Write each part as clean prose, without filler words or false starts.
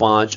5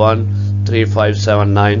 1 3 5 7 9,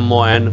MON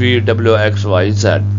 VWXYZ।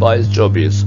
22 24।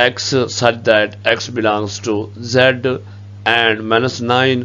x such that x belongs to z and -9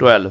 12।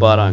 12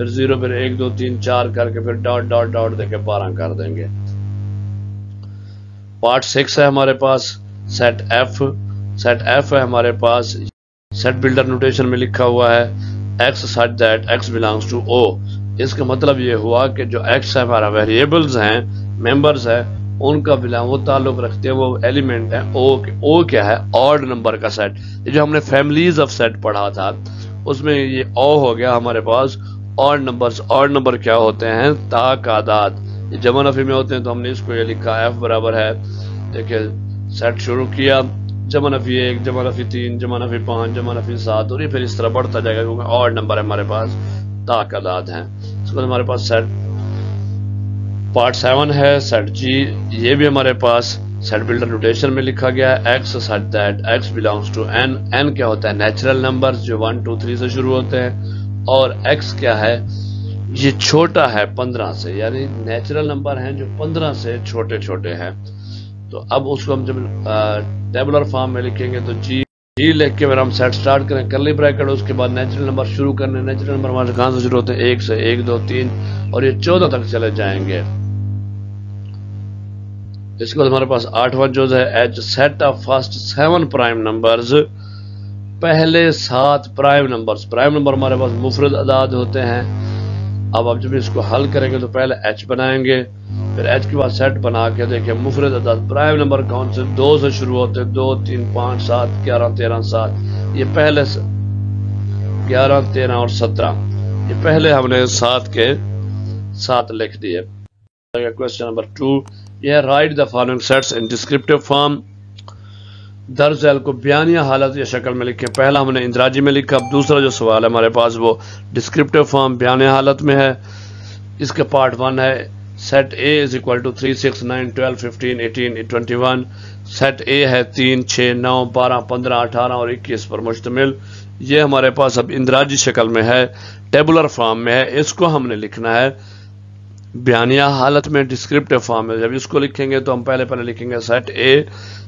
پھر 0 پھر 1 2 3 4 کر کے پھر ڈاٹ ڈاٹ ڈاٹ دے کے 12 کر دیں گے. پارٹ 6 ہے ہمارے پاس سیٹ ایف. سیٹ ایف ہے ہمارے پاس سیٹ بلڈر نوٹیشن میں لکھا ہوا ہے x such that x belongs to O. اس کا مطلب یہ ہوا کہ جو x ہے ہمارا ویریبلز ہیں ممبرز ہیں ان کا وہ تعلق رکھتے ہیں وہ ایلیمنٹ ہے O کیا ہے آڈ نمبر کا سیٹ. یہ جو ہم نے فیملیز آف سیٹ پڑھا تھا اس میں یہ O ہو گیا ہمارے پاس آڈ نمبرز. آڈ نمبر کیا ہوتے ہیں تعداد. یہ جمع نفی میں ہوتے ہیں تو ہم نے اس کو یہ لکھا f برابر ہے دیکھیں سیٹ شروع کیا جمع نفی 1 جمع نفی 3 جمع نفی 5 جمع نفی 7 اور یہ پھر اس طرح بڑھتا جائے گا کیونکہ آڈ نمبر ہے ہمارے پاس تعداد ہیں. اس کے بعد ہمارے پاس سیٹ پارٹ 7 ہے سیٹ جی. یہ بھی ہمارے پاس سیٹ بلڈر نوٹیشن میں لکھا گیا ہے x such that x belongs to n. n کیا ہوتا ہے نیچرل نمبر جو 1 2 3 سے شروع ہوتے ہیں اور x کیا ہے یہ چھوٹا ہے 15 سے یعنی نیچرل نمبر ہیں جو 15 سے چھوٹے چھوٹے ہیں. تو اب اس کو ہم جب ٹیبولر فارم میں لکھیں گے تو جی لکھ کے پھر ہم سیٹ سٹارٹ کریں کرلی بریکٹ اس کے بعد نیچرل نمبر شروع کرنے. نیچرل نمبر ہمارے کہاں سے شروع ہوتے ہیں 1 سے 1 2 3 اور یہ 14 تک چلے جائیں گے. اس کے بعد ہمارے پاس 8واں جز ہے H set of first 7 prime numbers. پہلے 7 پرائم نمبرز. پرائم نمبر ہمارے پاس مفرد اعداد ہوتے ہیں. اب جب اس کو حل کریں گے تو پہلے ایچ بنائیں گے پھر ایچ کے بعد سیٹ بنا کے دیکھیں مفرد اعداد پرائم نمبر کون سے 2 سے شروع ہوتے 2 3 5 7 11 13 7. یہ پہلے 11 13 اور 17 یہ پہلے ہم نے 7 کے 7 لکھ دیے. کوشچن نمبر 2 یہ write the following sets in descriptive form. درج ذیل کو بیانیہ حالت یا شکل میں لکھیں. پہلا ہم نے اندراجی میں لکھا. اب دوسرا جو سوال ہے ہمارے پاس وہ ڈسکرپٹیو فارم بیانیہ حالت میں ہے. اس کا پارٹ 1 ہے set A is equal to 3 6 9 12 15 18 21. Set A ہے 3 6 9 12 15 18 اور 21 پر مشتمل. یہ ہمارے پاس اب اندراجی شکل میں ہے ٹیبولر فارم میں ہے. اس کو ہم نے لکھنا ہے بیانیہ حالت میں ڈسکرپٹیو فارم میں. جب اس کو لکھیں گے تو ہم پہلے لکھیں گے سیٹ A.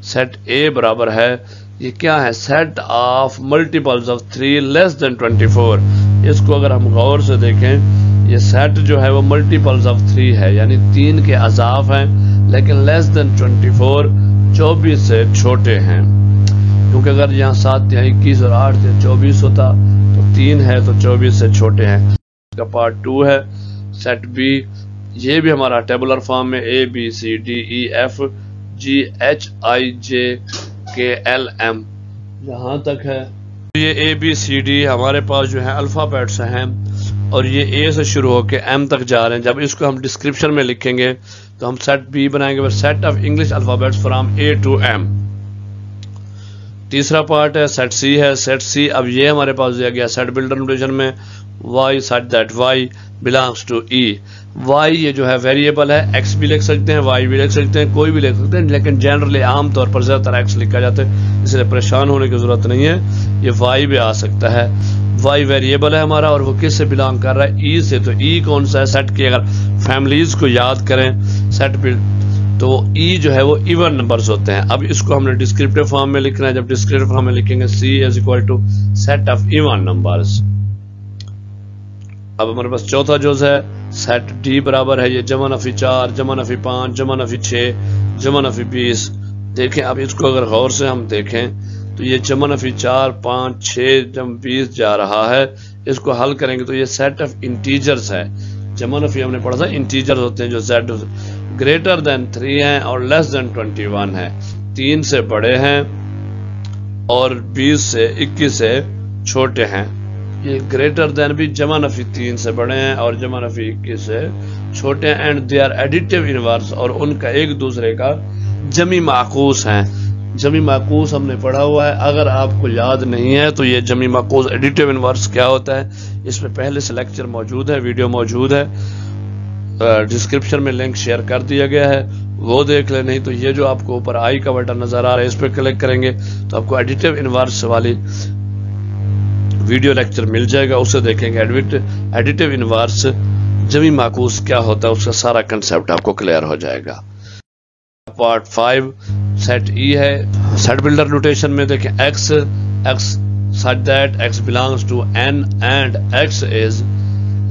سیٹ A برابر ہے یہ کیا ہے سیٹ آف ملٹیپلز آف 3 لیس دین 24. اس کو اگر ہم غور سے دیکھیں یہ سیٹ جو ہے وہ ملٹیپلز آف 3 ہے یعنی 3 کے اضعاف ہیں لیکن لیس دین 24 24 سے چھوٹے ہیں کیونکہ اگر یہاں 7 یا 21 اور 8 یا 24 ہوتا تو 3 ہے تو 24 سے چھوٹے ہیں. اس کا پارٹ 2 ہے سیٹ B. یہ بھی ہمارا ٹیبولر فارم میں A B C D E F G H I J K L M یہاں تک ہے. یہ A B C D ہمارے پاس جو ہے الفابیٹس ہیں اور یہ A سے شروع ہو کے M تک جا رہے ہیں. جب اس کو ہم ڈسکرپشن میں لکھیں گے تو ہم سیٹ B بنائیں گے set of English alphabets from A to M. تیسرا پارٹ ہے سیٹ C ہے. سیٹ C اب یہ ہمارے پاس دیا گیا سیٹ بلڈر نوٹیشن میں y such that y belongs to E. y یہ جو ہے ویریبل ہے x بھی لکھ سکتے ہیں y بھی لکھ سکتے ہیں کوئی بھی لکھ سکتے ہیں لیکن جنرلی عام طور پر زیادہ تر x لکھا جاتا ہے اس لیے پریشان ہونے کی ضرورت نہیں ہے. یہ y بھی آ سکتا ہے. y ویریبل ہے ہمارا اور وہ کس سے بلانگ کر رہا ہے E سے. تو E کون سا ہے سیٹ کی اگر فیملیز کو یاد کریں سیٹ تو E جو ہے وہ ایون نمبرز ہوتے ہیں. اب اس کو ہم نے ڈسکرپٹیو فارم میں لکھنا ہے. جب ڈسکرپٹیو فارم میں لکھیں گے C is equal to set of even numbers. اب ہمارے پاس چوتھا جز ہے سیٹ D برابر ہے یہ جمع نفی 4 جمع نفی 5 جمع نفی 6 جمع نفی 20. دیکھیں اب اس کو اگر غور سے ہم دیکھیں تو یہ جمع نفی 4 5 6 جمع 20 جا رہا ہے. اس کو حل کریں گے تو یہ سیٹ آف انٹیجرز ہے. جمع نفی ہم نے پڑھا تھا انٹیجرز ہوتے ہیں جو Z گریٹر دین 3 ہیں اور لیس دین 21 ہیں 3 سے بڑے ہیں اور 20 سے 21 سے چھوٹے ہیں. یہ گریٹر دین بھی جمع نفی 3 سے بڑے ہیں اور جمع نفی 21 سے چھوٹے ہیں and they are additive inverse اور ان کا ایک دوسرے کا جمع معکوس ہیں. جمع معکوس ہم نے پڑھا ہوا ہے. اگر آپ کو یاد نہیں ہے تو یہ جمع معکوس ایڈیٹیو انورس کیا ہوتا ہے اس میں پہلے سے لیکچر موجود ہے ویڈیو موجود ہے ڈسکرپشن میں لنک شیئر کر دیا گیا ہے وہ دیکھ لیں. نہیں تو یہ جو آپ کو اوپر آئی کا بٹن نظر آ رہا ہے اس پہ کلک کریں گے تو آپ کو ایڈیٹیو انورس والی ویڈیو لیکچر مل جائے گا اسے دیکھیں گے. ایڈیٹیو انورس جمع معکوس کیا ہوتا ہے اس کا سارا کنسیپٹ آپ کو کلیئر ہو جائے گا. پارٹ 5 سیٹ E ہے. سیٹ بلڈر نوٹیشن میں دیکھیں x such that x belongs to n and x is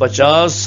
50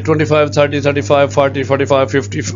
25 30 35 40 45 50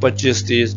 25 30।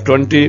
20,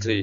3।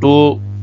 2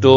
2।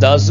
10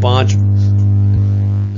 5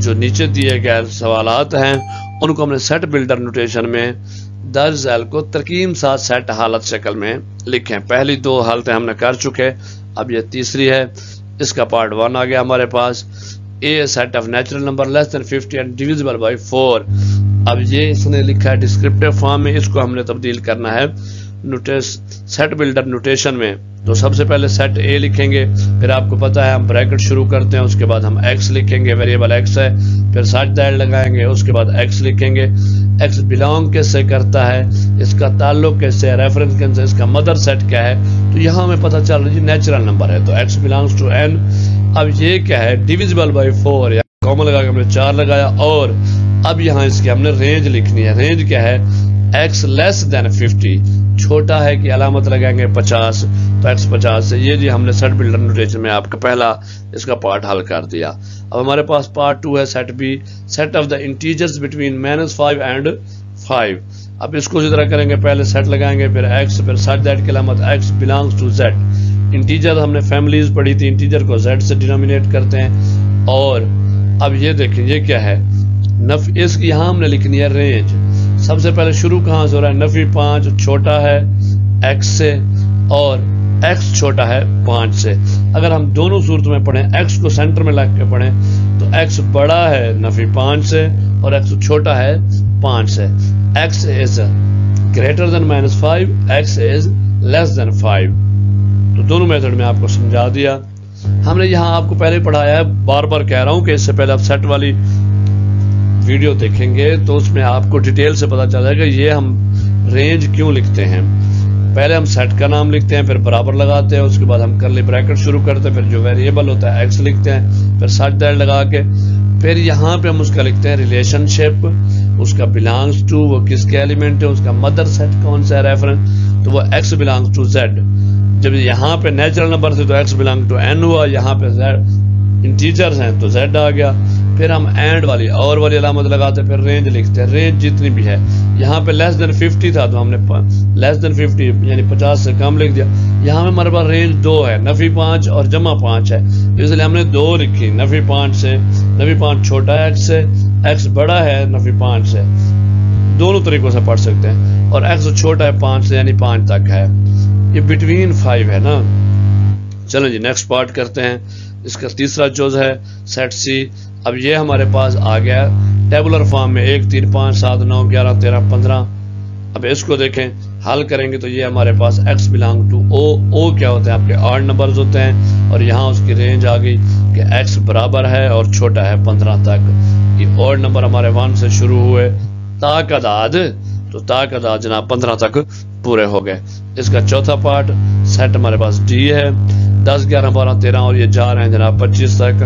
جو نیچے دیے گئے سوالات ہیں ان کو ہم نے سیٹ بلڈر نوٹیشن میں درج ذیل کو ترکیب ساتھ سیٹ حالت شکل میں لکھیں. پہلی دو حالتیں ہم نے کر چکے، اب یہ تیسری ہے. اس کا پارٹ 1 آ گیا ہمارے پاس. A set of natural number less than 50 and divisible by 4. اب یہ اس نے لکھا ہے ڈسکرپٹیو فارم میں، اس کو ہم نے تبدیل کرنا ہے سیٹ بلڈر نوٹیشن میں. تو سب سے پہلے سیٹ اے لکھیں گے، پھر آپ کو پتا ہے ہم بریکٹ شروع کرتے ہیں، اس کے بعد ہم ایکس لکھیں گے، ویریبل ایکس ہے، پھر سچ دیٹ لگائیں گے، اس کے بعد ایکس لکھیں گے. ایکس بلانگ کس سے کرتا ہے، اس کا تعلق کس سے، ریفرنس کس سے، اس کا مدر سیٹ کیا ہے. تو یہاں ہمیں پتا چل رہا ہے جی نیچرل نمبر ہے، تو ایکس بلانگس ٹو این. اب یہ کیا ہے، ڈیویزبل بائی 4، یا کامن لگا کے ہم نے 4 لگایا. اور اب یہاں اس کی ہم نے رینج لکھنی ہے. رینج کیا ہے، ایکس لیس دین 50، چھوٹا ہے کہ علامت لگائیں گے 50، تو ایکس 50 سے. یہ جی ہم نے سیٹ بلڈر نوٹیشن میں آپ کا پہلا اس کا پارٹ حل کر دیا. اب ہمارے پاس پارٹ 2 ہے set B, set of the integers between -5 and 5. اب اس کو اسی طرح کریں گے، پہلے سیٹ لگائیں گے، پھر ایکس، پھر سچ دیٹ کی علامت X belongs to Z. Integer ہم نے فیملیز پڑھی تھی، انٹیجر کو زیڈ سے ڈینومینیٹ کرتے ہیں. اور اب یہ دیکھیں یہ کیا ہے، اس کی یہاں ہم نے لکھنی ہے رینج. سب سے پہلے شروع کہاں سے ہو رہا ہے، نفی 5 چھوٹا ہے ایکس سے اور ایکس چھوٹا ہے 5 سے. اگر ہم دونوں صورت میں پڑھیں، ایکس کو سینٹر میں لگ کے پڑھیں تو ایکس بڑا ہے نفی 5 سے اور ایکس چھوٹا ہے 5 سے. X is greater than -5، x is less than 5. تو دونوں میتھڈ میں آپ کو سمجھا دیا. ہم نے یہاں آپ کو پہلے پڑھایا ہے، بار بار کہہ رہا ہوں کہ اس سے پہلے آپ سیٹ والی ویڈیو دیکھیں گے تو اس میں آپ کو ڈیٹیل سے پتا چل جائے گا یہ ہم رینج کیوں لکھتے ہیں. پہلے ہم سیٹ کا نام لکھتے ہیں، پھر برابر لگاتے ہیں، اس کے بعد ہم کرلی بریکٹ شروع کرتے ہیں، پھر جو ویریبل ہوتا ہے ایکس لکھتے ہیں، پھر سچ دیٹ لگا کے پھر یہاں پہ ہم اس کا لکھتے ہیں ریلیشن شپ، اس کا بلانگس ٹو، وہ کس کے ایلیمنٹ ہے، اس کا مدر سیٹ کون سا ہے ریفرنس، تو وہ ایکس بلانگس ٹو زیڈ. جب یہاں پہ نیچرل نمبر سے تو ایکس بلانگ ٹو این ہوا، یہاں پہ انٹیجرز ہیں تو زیڈ آ گیا. پھر ہم اینڈ والی اور والی علامت لگاتے ہیں، پھر رینج لکھتے ہیں، رینج جتنی بھی ہے. یہاں پہ لیس دین 50 تھا تو ہم نے لیس دین 50 یعنی 50 سے کم لکھ دیا. یہاں میں ہمارے پاس رینج 2 ہے، نفی 5 اور جمع 5 ہے، اس لیے ہم نے 2 لکھی. نفی 5 سے، نفی 5 چھوٹا ہے ایکس سے، ایکس بڑا ہے نفی 5 سے. دونوں طریقوں سے پڑھ سکتے ہیں. اور ایکس چھوٹا ہے 5 سے یعنی 5 تک ہے، یہ بٹوین 5 ہے نا. چلیں جی نیکسٹ پارٹ کرتے ہیں. اس کا تیسرا جز ہے سیٹ سی. اب یہ ہمارے پاس آ گیا ٹیبولر فارم میں 1 3 5 7 9 11 13 15. اب اس کو دیکھیں حل کریں گے تو یہ ہمارے پاس ایکس بلانگ ٹو او. او کیا ہوتے ہیں، آپ کے آڈ نمبرز ہوتے ہیں. اور یہاں اس کی رینج آ گئی کہ ایکس برابر ہے اور چھوٹا ہے 15 تک. یہ آڈ نمبر ہمارے 1 سے شروع ہوئے تاک عداد، تو تاک عداد جناب 15 تک پورے ہو گئے. اس کا چوتھا پارٹ سیٹ ہمارے پاس ڈی ہے، 10 11 12 13 اور یہ جا رہے ہیں جناب 25 تک.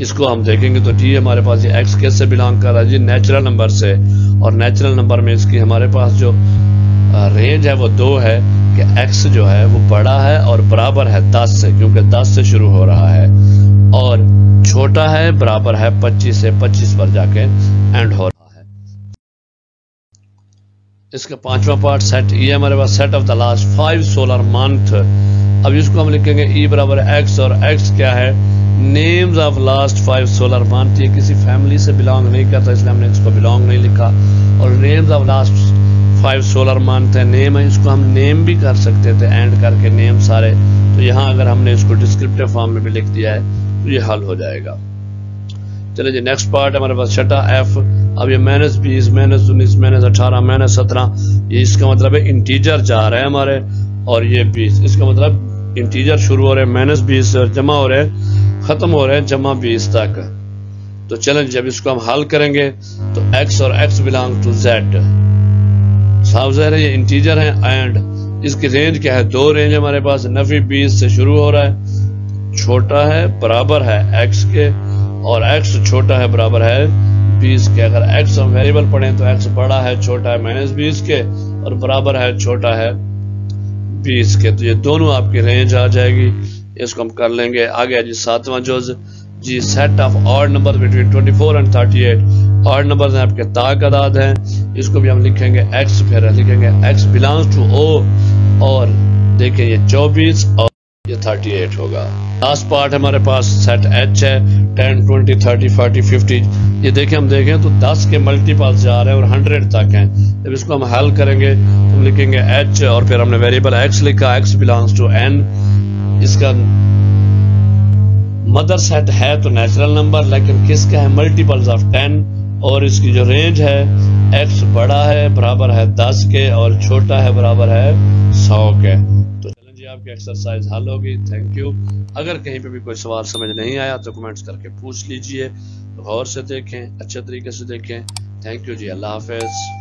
اس کو ہم دیکھیں گے تو ڈی ہمارے پاس یہ ایکس کیس سے بلانگ کر رہا ہے جی، نیچرل نمبر سے. اور نیچرل نمبر میں اس کی ہمارے پاس جو رینج ہے وہ 2 ہے کہ ایکس جو ہے وہ بڑا ہے اور برابر ہے 10 سے، کیونکہ 10 سے شروع ہو رہا ہے، اور چھوٹا ہے برابر ہے 25 سے، 25 پر جا کے اینڈ ہو رہا ہے. اس کا پانچواں پارٹ سیٹ ای ہے ہمارے پاس، set of the last 5 solar month. اب اس کو ہم لکھیں گے ای برابر ایکس، اور ایکس کیا ہے، names of last 5 solar month. یہ کسی فیملی سے بلانگ نہیں کرتا اس لیے ہم نے اس کو بلانگ نہیں لکھا. اور names of last 5 solar month ہے، نیم ہے، اس کو ہم نیم بھی کر سکتے تھے اینڈ کر کے نیم سارے. تو یہاں اگر ہم نے اس کو ڈسکرپٹیو فارم میں بھی لکھ دیا ہے تو یہ حل ہو جائے گا. چلے جی نیکسٹ پارٹ ہمارے پاس چھٹا ایف. اب یہ -20 -19 -18 -17، یہ اس کا مطلب ہے انٹیجر جا رہے ہیں ہمارے، اور یہ 20. اس کا مطلب انٹیجر شروع ہو رہے ہیں -20 اور جمع ہو رہے ہیں، ختم ہو رہے ہیں جمع 20 تک. تو چلیں جب اس کو ہم حل کریں گے تو ایکس اور ایکس بلانگ ٹو زیڈ، صاف ظاہر ہے یہ انٹیجر ہیں. اینڈ اس کی رینج کیا ہے، 2 رینج ہمارے پاس. نفی 20 سے شروع ہو رہا ہے، چھوٹا ہے برابر ہے ایکس کے، اور ایکس چھوٹا ہے برابر ہے 20 کے. اگر ایکس ہم ویریبل پڑھیں تو ایکس بڑا ہے چھوٹا ہے -20 کے، اور برابر ہے چھوٹا ہے 20 کے. تو یہ دونوں آپ کی رینج آ جائے گی. اس کو ہم کر لیں گے. آگے جی 7واں جز جی، set of odd number between 24 and 38. Odd number ہیں آپ کے تاک عداد ہیں. اس کو بھی ہم لکھیں گے ایکس، پھر لکھیں گے ایکس بلانگس ٹو او. اور دیکھیں یہ 24 اور یہ 38 ہوگا. لاسٹ پارٹ ہمارے پاس سیٹ ایچ ہے 10 20 30 40 50. یہ دیکھیں ہم دیکھیں تو 10 کے ملٹیپلز جا رہے ہیں اور 100 تک ہیں. جب اس کو ہم حل کریں گے ہم لکھیں گے ایچ اور پھر ہم نے ویریبل ایکس لکھا, ایکس بلانگس ٹو این. اس کا مدر سیٹ ہے تو نیچرل نمبر, لیکن کس کا ہے ملٹیپلز آف 10, اور اس کی جو رینج ہے ایکس بڑا ہے برابر ہے 10 کے اور چھوٹا ہے برابر ہے 100 کے. تو چلیں جی آپ کی ایکسرسائز حل ہوگی. Thank you. اگر کہیں پہ بھی کوئی سوال سمجھ نہیں آیا تو کمنٹس کر کے پوچھ لیجئے, غور سے دیکھیں, اچھے طریقے سے دیکھیں. تھینک یو جی, اللہ حافظ.